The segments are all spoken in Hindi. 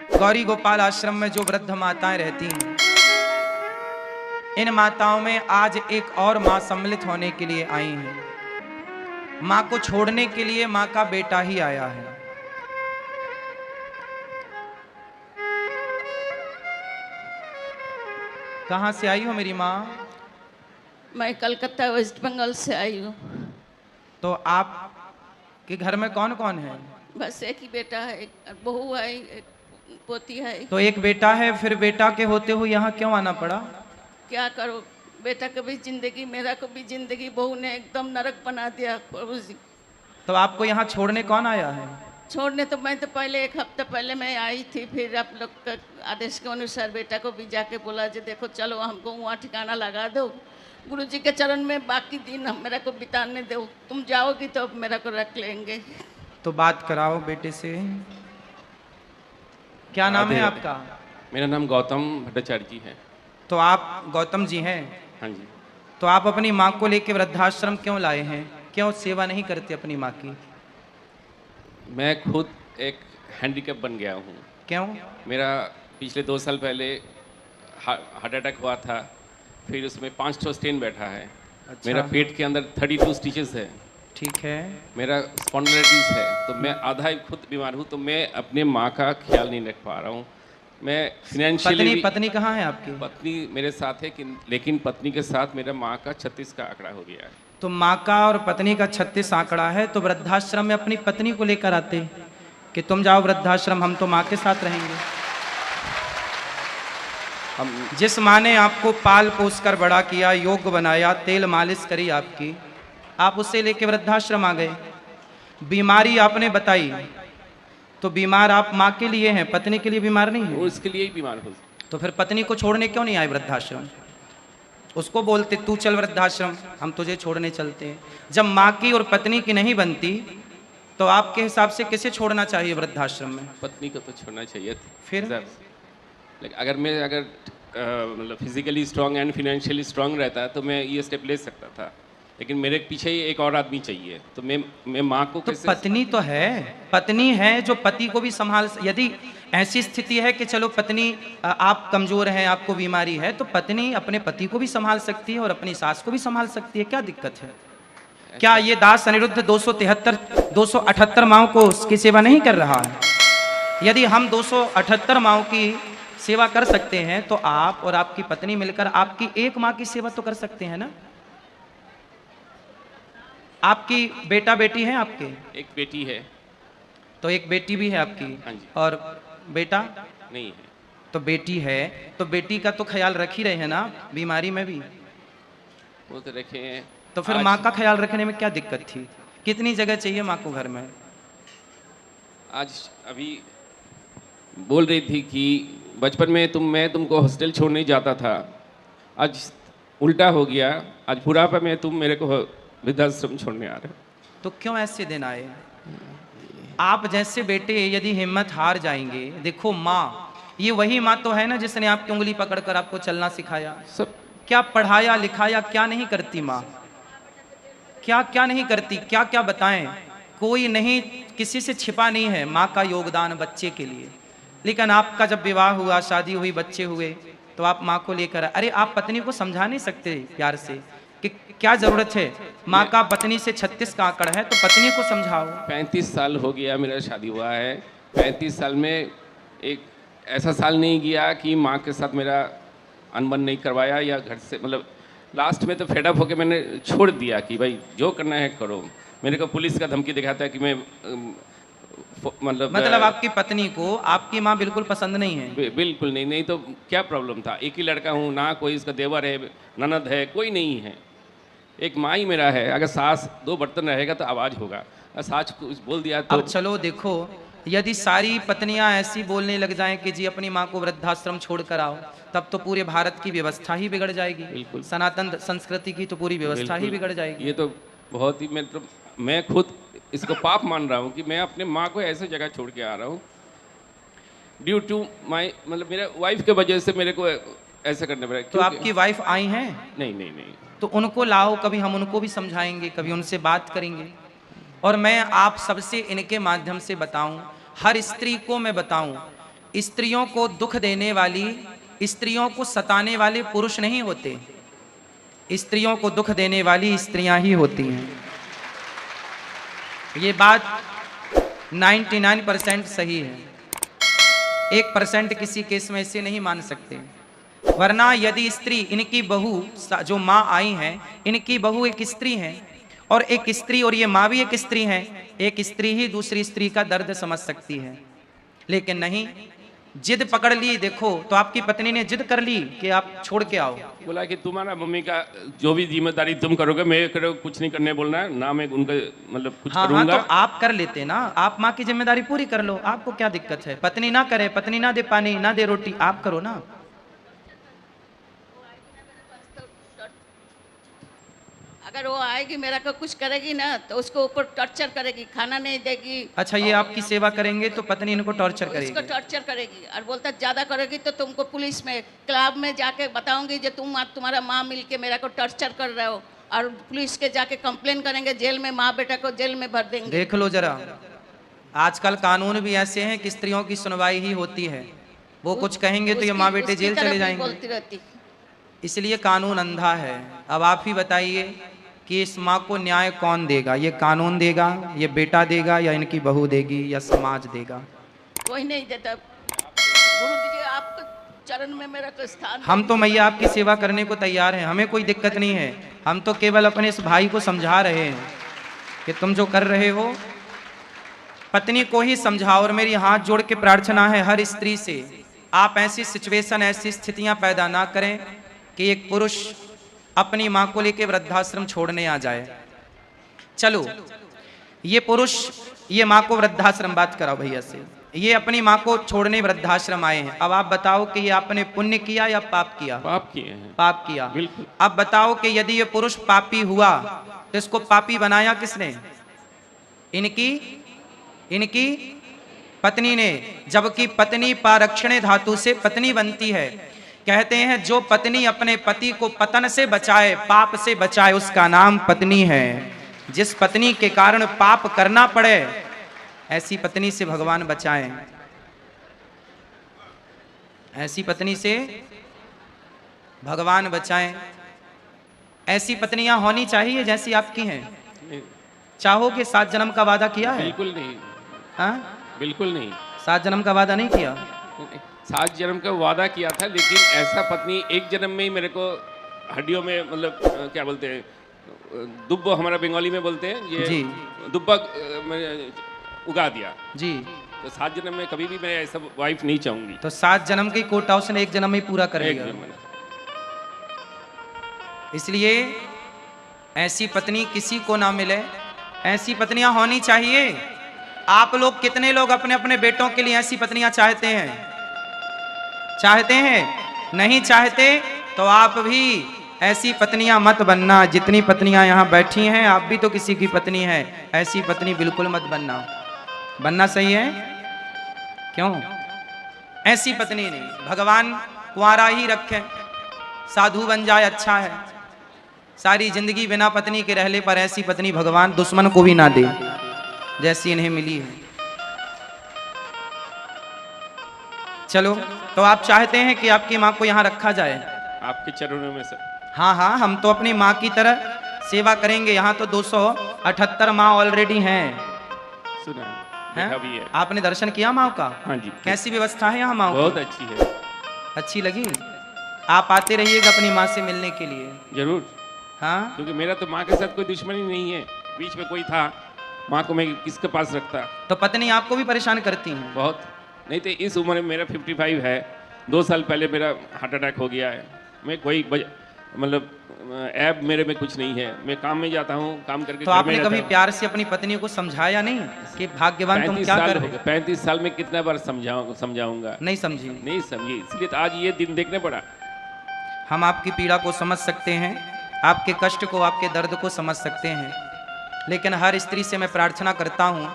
गौरी गोपाल आश्रम में जो वृद्ध माताएं रहती हैं, इन माताओं में आज एक और मां सम्मिलित होने के लिए आई हैं। मां को छोड़ने के लिए मां का बेटा ही आया है। कहां से आई हो मेरी मां? मैं कलकत्ता वेस्ट बंगाल से आई हूँ। तो आप के घर में कौन कौन है? बस एक ही बेटा है, एक बहू है, एक पोती है। तो एक बेटा है, फिर बेटा के होते हुए यहाँ क्यों आना पड़ा? क्या करो, बेटा को भी जिंदगी, मेरा को भी जिंदगी, बहू ने एकदम नरक बना दिया प्रभु जी। तो आपको यहाँ छोड़ने कौन आया है? छोड़ने तो मैं तो पहले एक हफ्ते पहले मैं आई थी, फिर आप लोग के आदेश के अनुसार बेटा को भी जाके बोला जी देखो चलो हमको वहाँ ठिकाना लगा दो, गुरु जी के चरण में बाकी दिन हम मेरा को बिताने दो, तुम जाओगी तो अब मेरा को रख लेंगे। तो बात कराओ बेटे से। क्या नाम है आपका? मेरा नाम गौतम भट्टाचार्य जी है। तो आप गौतम जी हैं? हाँ जी। तो आप अपनी माँ को लेकर वृद्धाश्रम क्यों लाए हैं? क्यों सेवा नहीं करते अपनी माँ की? मैं खुद एक हैंडीकैप बन गया हूँ। क्यों? मेरा पिछले 2 साल पहले हार्ट अटैक हुआ था, फिर उसमें 5 स्टेन बैठा है। अच्छा। मेरा पेट के अंदर 32 स्टिचेस है। ठीक है। मेरा स्पॉन्डिलाइटिस है, तो मैं आधा ही खुद बीमार हूँ, तो मैं अपने माँ का ख्याल नहीं रख पा रहा हूँ। मैं फाइनेंशियली पत्नी कहाँ है आपकी? पत्नी मेरे साथ है, लेकिन पत्नी के साथ मेरा माँ का 36 का आंकड़ा हो गया है। तो माँ का और पत्नी का 36 आंकड़ा है, तो वृद्धाश्रम में अपनी पत्नी को लेकर आते कि तुम जाओ वृद्धाश्रम, हम तो माँ के साथ रहेंगे। जिस माँ ने आपको पाल पोस कर बड़ा किया, योग्य बनाया, तेल मालिश करी आपकी, आप उसे लेके वृद्धाश्रम आ गए। बीमारी आपने बताई, तो बीमार आप माँ के लिए हैं, पत्नी के लिए बीमार नहीं है। उसके लिए ही बीमार हो। तो फिर पत्नी को छोड़ने क्यों नहीं आए वृद्धाश्रम? उसको बोलते तू चल वृद्धाश्रम, हम तुझे छोड़ने चलते हैं। जब माँ की और पत्नी की नहीं बनती, तो आपके हिसाब से किसे छोड़ना चाहिए वृद्धाश्रम में? पत्नी को तो छोड़ना चाहिए। फिर अगर मतलब physically strong and financially strong रहता तो मैं ये स्टेप ले सकता था, लेकिन मेरे पीछे ही एक और आदमी चाहिए, तो मैं माँ को तो कैसे? पत्नी तो है, पत्नी है जो पति को भी संभाल। यदि ऐसी स्थिति है कि चलो पत्नी आप कमजोर हैं, आपको बीमारी है, तो पत्नी अपने पति को भी संभाल सकती है और अपनी सास को भी संभाल सकती है। क्या दिक्कत है? क्या ये दास अनिरुद्ध 278 माओं को उसकी सेवा नहीं कर रहा है? यदि हम 278 माओं की सेवा कर सकते हैं, तो आप और आपकी पत्नी मिलकर आपकी एक माँ की सेवा तो कर सकते हैं ना? आपकी बेटा बेटी है आपके? एक बेटी है। तो एक बेटी भी है आपकी? हाँ जी। और बेटा नहीं है। तो बेटी है, तो बेटी का तो ख्याल रख ही रहे हैं ना बीमारी में भी? वो तो रखे हैं। तो फिर माँ का ख्याल रखने में क्या दिक्कत थी? कितनी जगह चाहिए माँ को घर में? आज अभी बोल रही थी कि बचपन में मैं तुमको हॉस्टल छोड़ने जाता था, आज उल्टा हो गया, आज बुढ़ापा में तुम मेरे को वृद्धाश्रम छोड़ने आ रहे हो। तो क्यों ऐसे दिन आए? आप जैसे बेटे यदि हिम्मत हार जाएंगे, देखो माँ, ये वही माँ तो है ना जिसने आपकी उंगली पकड़कर आपको चलना सिखाया, सब क्या पढ़ाया लिखाया, क्या नहीं करती माँ? क्या क्या नहीं करती, क्या क्या बताएं? कोई नहीं, किसी से छिपा नहीं है माँ का योगदान बच्चे के लिए। लेकिन आपका जब विवाह हुआ, शादी हुई, बच्चे हुए, तो आप माँ को लेकर, अरे आप पत्नी को समझा नहीं सकते प्यार से कि क्या जरूरत है? माँ का पत्नी से 36 का आंकड़ा है, तो पत्नी को समझाओ। 35 साल हो गया मेरा शादी हुआ है। 35 साल में एक ऐसा साल नहीं गया कि माँ के साथ मेरा अनबन नहीं करवाया, या घर से, मतलब लास्ट में तो फेडअप होकर मैंने छोड़ दिया कि भाई जो करना है करो। मेरे को पुलिस का धमकी दिखाता है कि मैं मतलब आपकी पत्नी को आपकी माँ बिल्कुल पसंद नहीं है? बिल्कुल नहीं। नहीं तो क्या प्रॉब्लम था? एक ही लड़का हूँ ना, कोई इसका देवर है, ननद है, कोई नहीं है, एक माँ ही मेरा है। अगर सास 2 बर्तन रहेगा तो आवाज़ होगा, सास कुछ बोल दिया तो। अब चलो देखो, यदि सारी पत्नियां ऐसी बोलने लग जाएं कि जी अपनी माँ को वृद्धाश्रम छोड़ कर आओ, तब तो पूरे भारत की व्यवस्था ही बिगड़ जाएगी। बिल्कुल। सनातन संस्कृति की तो पूरी व्यवस्था ही बिगड़ जाएगी। ये तो बहुत ही, मैं खुद इसको पाप मान रहा हूँ कि मैं अपने माँ को ऐसे जगह छोड़ के आ रहा हूँ ड्यू टू माई, मतलब मेरे वाइफ के वजह से मेरे को ऐसा करना पड़ा। तो आपकी वाइफ आई हैं? नहीं नहीं नहीं। तो उनको लाओ, कभी हम उनको भी समझाएंगे, कभी उनसे बात करेंगे। और मैं आप सबसे इनके माध्यम से बताऊं, हर स्त्री को मैं बताऊं, स्त्रियों को दुख देने वाली, स्त्रियों को सताने वाले पुरुष नहीं होते, स्त्रियों को दुख देने वाली स्त्रियां ही होती हैं। ये बात 99% सही है, 1% किसी केस में ऐसे नहीं मान सकते। वरना यदि स्त्री, इनकी बहू जो माँ आई हैं, इनकी बहू एक स्त्री है और एक स्त्री, और ये माँ भी एक स्त्री है, एक स्त्री ही दूसरी स्त्री का दर्द समझ सकती है। लेकिन नहीं, जिद पकड़ ली। देखो तो आपकी पत्नी ने जिद कर ली कि आप छोड़ के आओ। बोला कि तुम्हारा मम्मी का जो भी जिम्मेदारी तुम करोगे, मैं करो कुछ नहीं करने बोलना है ना, मैं उनका मतलब कुछ हाँ करूंगा। हाँ, तो आप कर लेते ना, आप माँ की जिम्मेदारी पूरी कर लो, आपको क्या दिक्कत है? पत्नी ना करे, पत्नी ना दे पानी, ना दे रोटी, आप करो ना। अगर वो आएगी मेरा को कुछ करेगी ना तो उसको ऊपर टॉर्चर करेगी, खाना नहीं देगी। अच्छा, ये आपकी सेवा करेंगे तो पत्नी इनको टॉर्चर उसको करेगी। टॉर्चर करेगी और बोलता ज्यादा करेगी तो तुमको पुलिस में, क्लब में जाके बताऊंगी जो तुम्हारा माँ मिलके मेरा को टॉर्चर कर रहे हो, और पुलिस के जाके कंप्लेन करेंगे, जेल में माँ बेटा को जेल में भर देंगे। देख लो जरा, आजकल कानून भी ऐसे हैं कि स्त्रियों की सुनवाई ही होती है। वो कुछ कहेंगे तो ये माँ बेटे उसकी जेल तरफ चले ही जाएंगे। बोलती रहती। इसलिए कानून अंधा है। अब आप ही बताइए कि इस माँ को न्याय कौन देगा? ये कानून देगा, ये बेटा देगा, या इनकी बहू देगी, या समाज देगा? कोई नहीं देता। गुरु जी आपके चरण में मेरा को स्थान। हम तो मैया आपकी सेवा करने को तैयार हैं, हमें कोई दिक्कत नहीं है। हम तो केवल अपने इस भाई को समझा रहे हैं कि तुम जो कर रहे हो पत्नी को ही समझाओ। और मेरी हाथ जोड़ के प्रार्थना है हर स्त्री से, आप ऐसी सिचुएशन, ऐसी स्थितियां पैदा ना करें कि एक पुरुष अपनी माँ को लेकर वृद्धाश्रम छोड़ने आ जाए। चलो, ये पुरुष ये माँ को वृद्धाश्रम, बात कराओ भैया से, ये अपनी माँ को छोड़ने वृद्धाश्रम आए हैं। अब आप बताओ कि ये आपने पुण्य किया या पाप किया? पाप किए हैं। पाप किया। बिल्कुल। अब बताओ कि यदि ये पुरुष पापी हुआ तो इसको पापी बनाया किसने? इनकी पत्नी ने। जबकि पत्नी पारक्षणे धातु से पत्नी बनती है। कहते हैं जो पत्नी अपने पति को पतन से बचाए, पाप से बचाए, उसका नाम पत्नी है। जिस पत्नी के कारण पाप करना पड़े, ऐसी पत्नी से भगवान बचाएं। ऐसी पत्नी से भगवान बचाएं। ऐसी पत्नियां होनी चाहिए जैसी आपकी हैं। नहीं, चाहोगे? 7 जन्म का वादा किया है? बिल्कुल नहीं। हाँ, बिल्कुल नहीं। 7 जन्म का वादा नहीं किया? 7 जन्म का वादा किया था, लेकिन ऐसा पत्नी एक जन्म में ही मेरे को हड्डियों में, मतलब क्या बोलते हैं, दुब्बो हमारा बंगाली में बोलते हैं, ये जी। दुब्बा उगा दिया जी। तो 7 जन्म में कभी भी मैं ऐसा वाइफ नहीं चाहूंगी। तो 7 जन्म की कोटा उसने 1 जन्म में ही पूरा कर एक लिया। जन्म में। इसलिए ऐसी पत्नी किसी को ना मिले, ऐसी पत्नियां होनी चाहिए। आप लोग कितने लोग अपने अपने बेटों के लिए ऐसी पत्नियां चाहते हैं? चाहते हैं? नहीं चाहते तो आप भी ऐसी पत्नियां मत बनना। जितनी पत्नियां यहाँ बैठी हैं, आप भी तो किसी की पत्नी है। ऐसी पत्नी बिल्कुल मत बनना। बनना सही है? क्यों? ऐसी पत्नी नहीं, भगवान कुंवारा ही रखे, साधु बन जाए, अच्छा है। सारी जिंदगी बिना पत्नी के रहने पर ऐसी पत्नी भगवान दुश्मन को भी ना दे जैसी इन्हें मिली है। चलो, तो आप चाहते हैं कि आपकी माँ को यहाँ रखा जाए? आपके चरणों में सर। हाँ हाँ, हम तो अपनी माँ की तरह सेवा करेंगे। यहाँ तो 278 माँ ऑलरेडी हैं। सुना हैं? देखा भी है। आपने दर्शन किया माँ का? हाँ जी। कैसी व्यवस्था है यहाँ माँ की? बहुत अच्छी है। अच्छी लगी? आप आते रहिएगा अपनी माँ से मिलने के लिए। जरूर, हाँ, क्योंकि मेरा तो माँ के साथ कोई दुश्मनी नहीं है। बीच में कोई था, माँ को मैं किसके पास रखता। तो पत्नी आपको भी परेशान करती हैं? बहुत। नहीं तो इस उम्र में, मेरा 55 है, 2 साल पहले मेरा हार्ट अटैक हो गया है। मैं कोई मतलब ऐब मेरे में कुछ नहीं है। मैं काम में जाता हूँ, काम करके तो आपने कभी प्यार से अपनी पत्नी को समझाया नहीं कि भाग्यवान तुम क्या कर रहे हो? 35 साल में कितना बार समझाऊंगा? नहीं समझी? नहीं समझी, इसलिए तो आज ये दिन देखने पड़ा। हम आपकी पीड़ा को समझ सकते हैं, आपके कष्ट को, आपके दर्द को समझ सकते हैं। लेकिन हर स्त्री से मैं प्रार्थना करता हूँ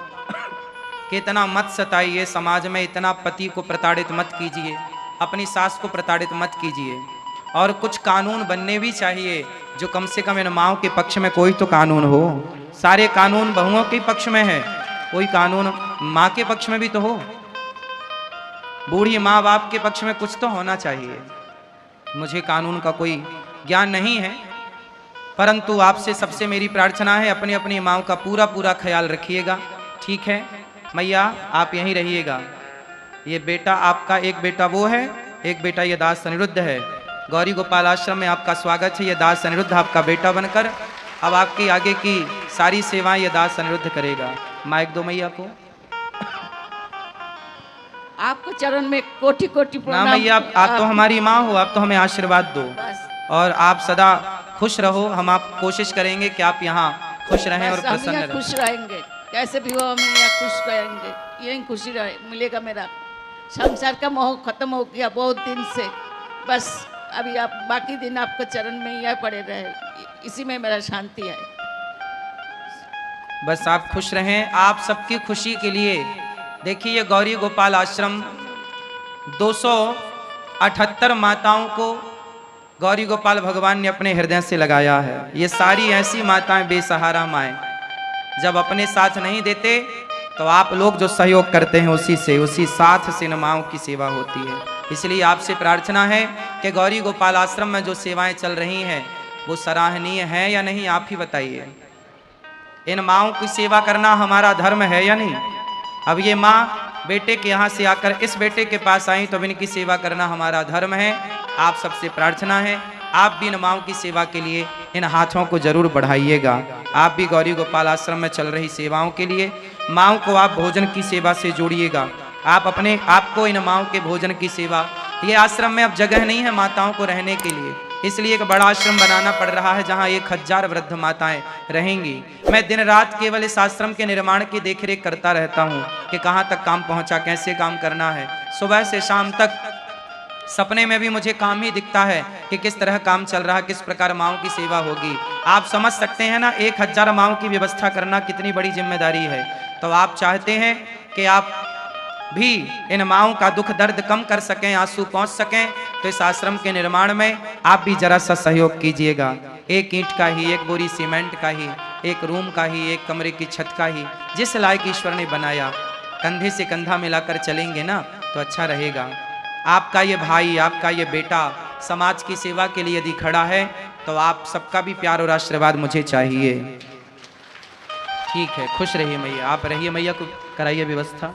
कि इतना मत सताइए, समाज में इतना पति को प्रताड़ित मत कीजिए, अपनी सास को प्रताड़ित मत कीजिए। और कुछ कानून बनने भी चाहिए जो कम से कम इन माओं के पक्ष में कोई तो कानून हो। सारे कानून बहुओं के पक्ष में है, कोई कानून माँ के पक्ष में भी तो हो। बूढ़ी माँ बाप के पक्ष में कुछ तो होना चाहिए। मुझे कानून का कोई ज्ञान नहीं है, परंतु आपसे सबसे मेरी प्रार्थना है, अपनी अपनी माँओं का पूरा पूरा ख्याल रखिएगा, ठीक है। मैया आप यहीं रहिएगा। ये बेटा आपका, एक बेटा वो है, एक बेटा ये दास अनिरुद्ध है। गौरी गोपाल आश्रम में आपका स्वागत है। ये दास अनिरुद्ध आपका बेटा बनकर अब आपकी आगे की सारी सेवाएं ये दास अनिरुद्ध करेगा। माइक दो मैया को। आपको चरण में कोटि कोटि ना प्रणाम। मैया, आप तो हमारी माँ हो, आप तो हमें आशीर्वाद दो बस और आप सदा खुश रहो। हम आप कोशिश करेंगे कि आप यहाँ खुश रहें और बस हम प्रसन्न यहाँ रहें। खुश रहेंगे, कैसे भी हो हम यहाँ खुश रहेंगे, यही खुशी रहे मिलेगा। मेरा संसार का मोह खत्म हो गया बहुत दिन से, बस अभी आप बाकी दिन आपके चरण में यह पड़े रहे, इसी में मेरा शांति है। बस आप खुश रहें। आप सबकी खुशी के लिए देखिए, ये गौरी गोपाल आश्रम 278 माताओं को गौरी गोपाल भगवान ने अपने हृदय से लगाया है। ये सारी ऐसी माताएं बेसहारा माएँ, जब अपने साथ नहीं देते तो आप लोग जो सहयोग करते हैं उसी साथ से इन माँओं की सेवा होती है। इसलिए आपसे प्रार्थना है कि गौरी गोपाल आश्रम में जो सेवाएं चल रही हैं वो सराहनीय है या नहीं, आप ही बताइए। इन माँओं की सेवा करना हमारा धर्म है या नहीं? अब ये माँ बेटे के यहाँ से आकर इस बेटे के पास आई, तो अब इनकी सेवा करना हमारा धर्म है। आप सबसे प्रार्थना है, आप भी इन माँओं की सेवा के लिए इन हाथों को जरूर बढ़ाइएगा। आप भी गौरी गोपाल आश्रम में चल रही सेवाओं के लिए माँओं को आप भोजन की सेवा से जोड़िएगा। आप अपने आपको इन माँओं के भोजन की सेवा, ये आश्रम में अब जगह नहीं है माताओं को रहने के लिए, इसलिए एक बड़ा आश्रम बनाना पड़ रहा है जहाँ 1000 वृद्ध माताएं रहेंगी। मैं दिन रात केवल इस आश्रम के निर्माण की देखरेख करता रहता हूँ कि कहाँ तक काम पहुँचा, कैसे काम करना है। सुबह से शाम तक सपने में भी मुझे काम ही दिखता है कि किस तरह काम चल रहा है, किस प्रकार माँओं की सेवा होगी। आप समझ सकते हैं ना, 1000 माँओं की व्यवस्था करना कितनी बड़ी जिम्मेदारी है। तो आप चाहते हैं कि आप भी इन माँओं का दुख दर्द कम कर सकें, आंसू पहुँच सकें, तो इस आश्रम के निर्माण में आप भी जरा सा सहयोग कीजिएगा। एक ईंट का ही, एक बोरी सीमेंट का ही, एक रूम का ही, एक कमरे की छत का ही, जिस लायक ईश्वर ने बनाया, कंधे से कंधा मिलाकर चलेंगे ना तो अच्छा रहेगा। आपका ये भाई, आपका ये बेटा समाज की सेवा के लिए यदि खड़ा है तो आप सबका भी प्यार और आशीर्वाद मुझे चाहिए। ठीक है, खुश रहिए मैया, आप रहिए, मैया को कराइए व्यवस्था।